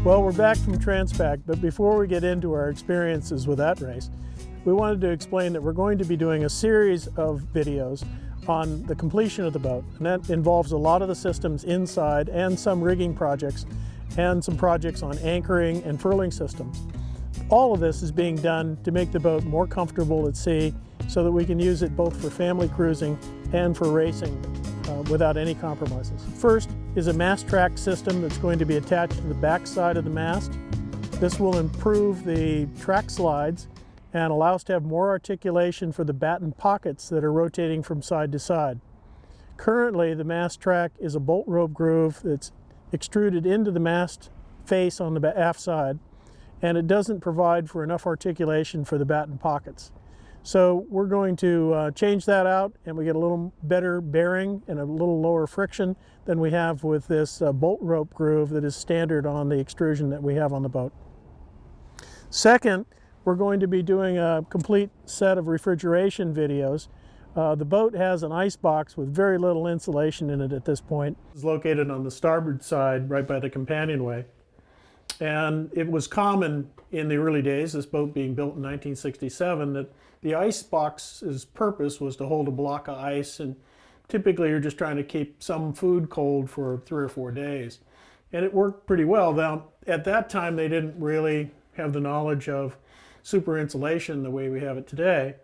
Well, we're back from Transpac, but before we get into our experiences with that race, we wanted to explain that we're going to be doing a series of videos on the completion of the boat, and that involves a lot of the systems inside and some rigging projects and some projects on anchoring and furling systems. All of this is being done to make the boat more comfortable at sea so that we can use it both for family cruising and for racing without any compromises. First is a mast track system that's going to be attached to the back side of the mast. This will improve the track slides and allow us to have more articulation for the batten pockets that are rotating from side to side. Currently, the mast track is a bolt rope groove that's extruded into the mast face on the aft side, and it doesn't provide for enough articulation for the batten pockets. So we're going to change that out, and we get a little better bearing and a little lower friction than we have with this bolt rope groove that is standard on the extrusion that we have on the boat. Second, we're going to be doing a complete set of refrigeration videos. The boat has an icebox with very little insulation in it at this point. It's located on the starboard side right by the companionway. And it was common in the early days, this boat being built in 1967, that the icebox's purpose was to hold a block of ice, and typically you're just trying to keep some food cold for 3 or 4 days. And it worked pretty well. Now, at that time, they didn't really have the knowledge of super insulation the way we have it today.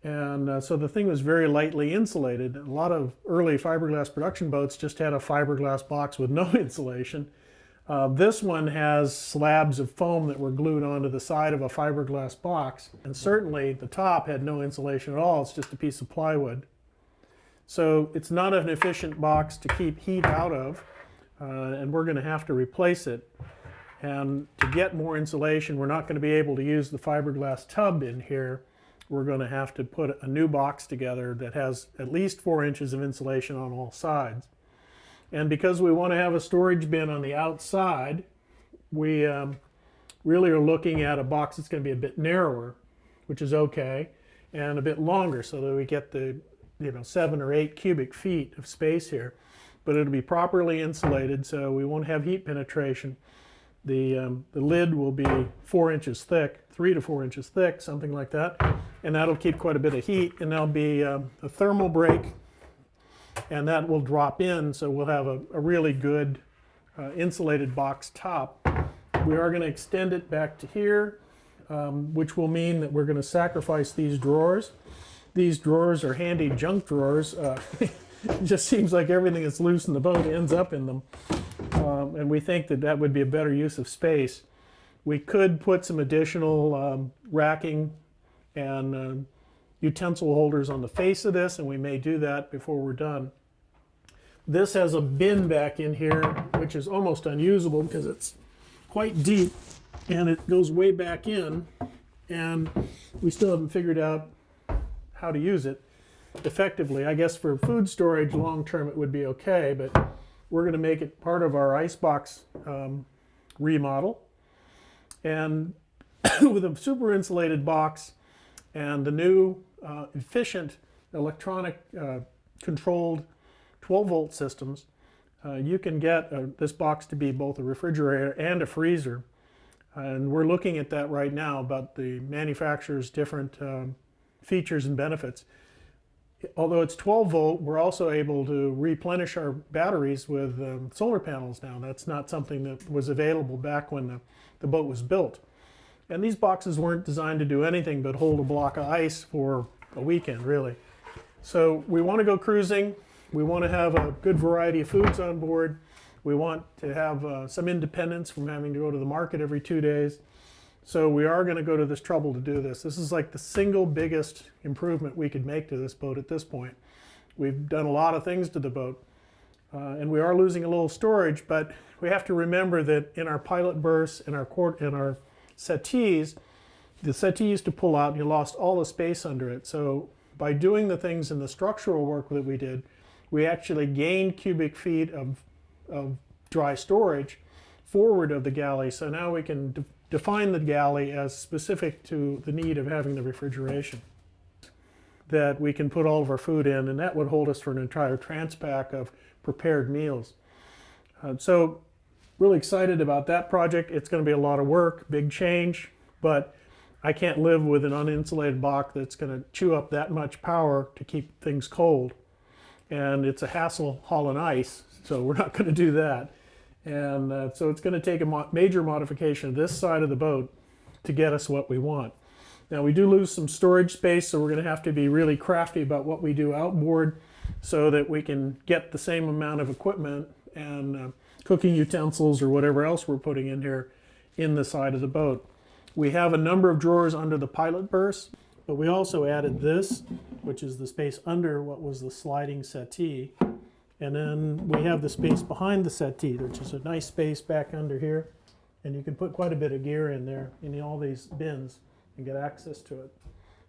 And so the thing was very lightly insulated. A lot of early fiberglass production boats just had a fiberglass box with no insulation. This one has slabs of foam that were glued onto the side of a fiberglass box, and certainly the top had no insulation at all. It's just a piece of plywood. So it's not an efficient box to keep heat out of, and we're going to have to replace it. And to get more insulation, we're not going to be able to use the fiberglass tub in here. We're going to have to put a new box together that has at least 4 inches of insulation on all sides. And because we want to have a storage bin on the outside, we really are looking at a box that's going to be a bit narrower, which is okay, and a bit longer so that we get the 7 or 8 cubic feet of space here. But it'll be properly insulated, so we won't have heat penetration. The lid will be 4 inches thick, 3 to 4 inches thick, something like that, and that'll keep quite a bit of heat. And there'll be a thermal break, and that will drop in, so we'll have a really good insulated box top. We are going to extend it back to here, which will mean that we're going to sacrifice these drawers. These drawers are handy junk drawers. It just seems like everything that's loose in the boat ends up in them. And we think that that would be a better use of space. We could put some additional racking and utensil holders on the face of this, and we may do that before we're done. This has a bin back in here, which is almost unusable because it's quite deep and it goes way back in, and we still haven't figured out how to use it effectively. I guess for food storage long term it would be okay, but we're going to make it part of our icebox remodel. And with a super insulated box and the new efficient electronic controlled 12-volt systems, you can get this box to be both a refrigerator and a freezer. And we're looking at that right now about the manufacturer's different features and benefits. Although it's 12 volt, we're also able to replenish our batteries with solar panels now. That's not something that was available back when the boat was built. And these boxes weren't designed to do anything but hold a block of ice for a weekend, really. So we want to go cruising. We want to have a good variety of foods on board. We want to have some independence from having to go to the market every 2 days. So we are going to go to this trouble to do this. This is like the single biggest improvement we could make to this boat at this point. We've done a lot of things to the boat, and we are losing a little storage, but we have to remember that in our pilot berths and our settees, the settee used to pull out and you lost all the space under it. So by doing the things in the structural work that we did, we actually gained cubic feet of dry storage forward of the galley. So now we can define the galley as specific to the need of having the refrigeration that we can put all of our food in, and that would hold us for an entire Transpac of prepared meals. So really excited about that project. It's going to be a lot of work, big change, but I can't live with an uninsulated box that's going to chew up that much power to keep things cold. And it's a hassle hauling ice, so we're not going to do that. And so it's going to take a major modification of this side of the boat to get us what we want. Now we do lose some storage space, so we're going to have to be really crafty about what we do outboard so that we can get the same amount of equipment and cooking utensils or whatever else we're putting in here in the side of the boat. We have a number of drawers under the pilot berth, but we also added this, which is the space under what was the sliding settee. And then we have the space behind the settee, which is a nice space back under here. And you can put quite a bit of gear in there in all these bins and get access to it.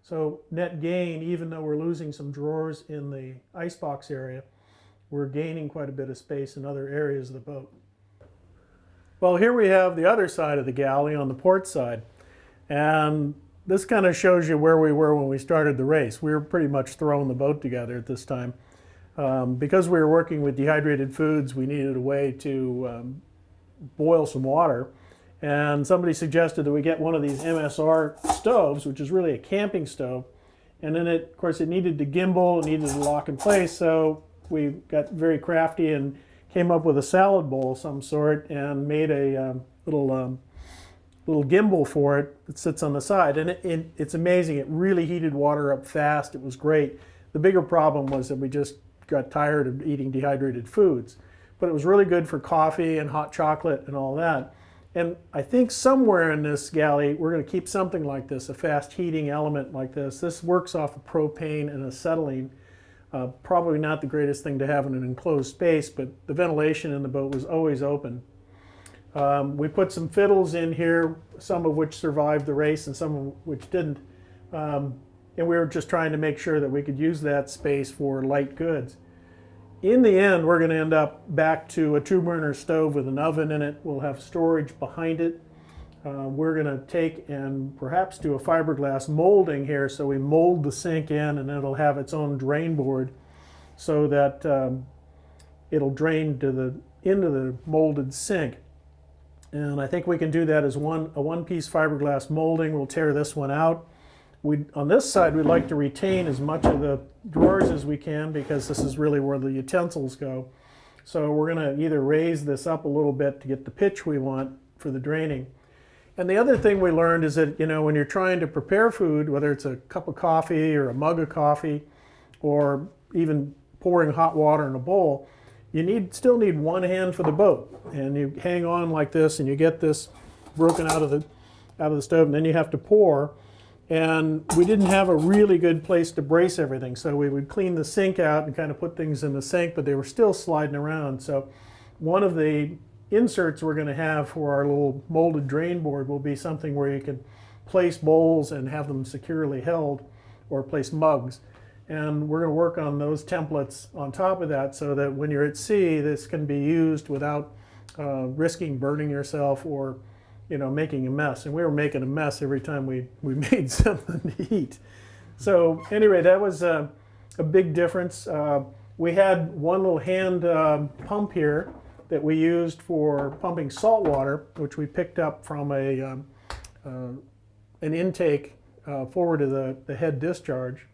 So net gain, even though we're losing some drawers in the icebox area, we're gaining quite a bit of space in other areas of the boat. Well, here we have the other side of the galley on the port side. And this kind of shows you where we were when we started the race. We were pretty much throwing the boat together at this time. Because we were working with dehydrated foods, we needed a way to boil some water. And somebody suggested that we get one of these MSR stoves, which is really a camping stove. And then, of course, it needed to gimbal, it needed to lock in place. So we got very crafty and came up with a salad bowl of some sort and made a little gimbal for it that sits on the side. And it's amazing. It really heated water up fast. It was great. The bigger problem was that we just got tired of eating dehydrated foods. But it was really good for coffee and hot chocolate and all that. And I think somewhere in this galley, we're going to keep something like this, a fast heating element like this. This works off of propane and acetylene. Probably not the greatest thing to have in an enclosed space, but the ventilation in the boat was always open. We put some fiddles in here, some of which survived the race and some of which didn't. And we were just trying to make sure that we could use that space for light goods. In the end, we're going to end up back to a two-burner stove with an oven in it. We'll have storage behind it. We're going to take and perhaps do a fiberglass molding here, so we mold the sink in and it'll have its own drain board so that it'll drain into the molded sink. And I think we can do that as a one-piece fiberglass molding. We'll tear this one out. On this side, we'd like to retain as much of the drawers as we can because this is really where the utensils go. So we're going to either raise this up a little bit to get the pitch we want for the draining. And the other thing we learned is that, when you're trying to prepare food, whether it's a cup of coffee or a mug of coffee, or even pouring hot water in a bowl, you still need one hand for the boat. And you hang on like this and you get this broken out of the stove, and then you have to pour. And we didn't have a really good place to brace everything, so we would clean the sink out and kind of put things in the sink, but they were still sliding around. So one of the inserts we're going to have for our little molded drain board will be something where you can place bowls and have them securely held, or place mugs. And we're going to work on those templates on top of that so that when you're at sea, this can be used without risking burning yourself or making a mess. And we were making a mess every time we made something to eat. So anyway, that was a big difference. We had one little hand pump here that we used for pumping salt water, which we picked up from an intake forward to the head discharge.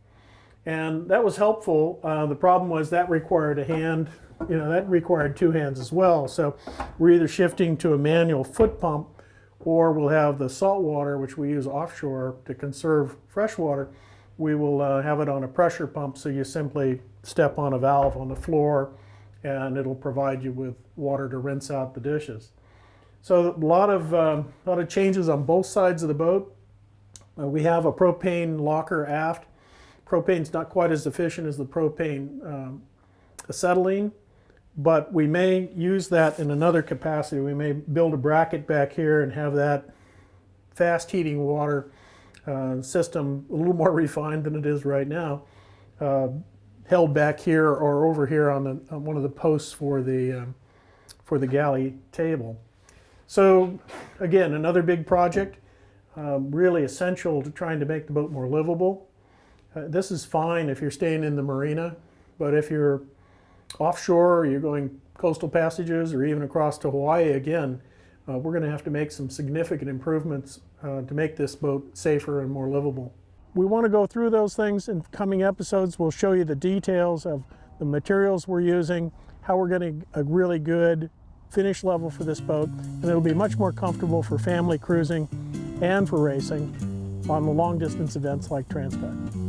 And that was helpful. The problem was that required a hand, that required two hands as well. So we're either shifting to a manual foot pump, or we'll have the salt water, which we use offshore to conserve fresh water. We will have it on a pressure pump, so you simply step on a valve on the floor and it'll provide you with water to rinse out the dishes. So a lot of changes on both sides of the boat. We have a propane locker aft. Propane's not quite as efficient as the propane acetylene, but we may use that in another capacity. We may build a bracket back here and have that fast heating water system a little more refined than it is right now, held back here or over here on one of the posts for the galley table. So again, another big project, really essential to trying to make the boat more livable. This is fine if you're staying in the marina, but if you're offshore, or you're going coastal passages, or even across to Hawaii again, we're going to have to make some significant improvements to make this boat safer and more livable. We want to go through those things in coming episodes. We'll show you the details of the materials we're using, how we're getting a really good finish level for this boat, and it'll be much more comfortable for family cruising and for racing on the long distance events like Transpac.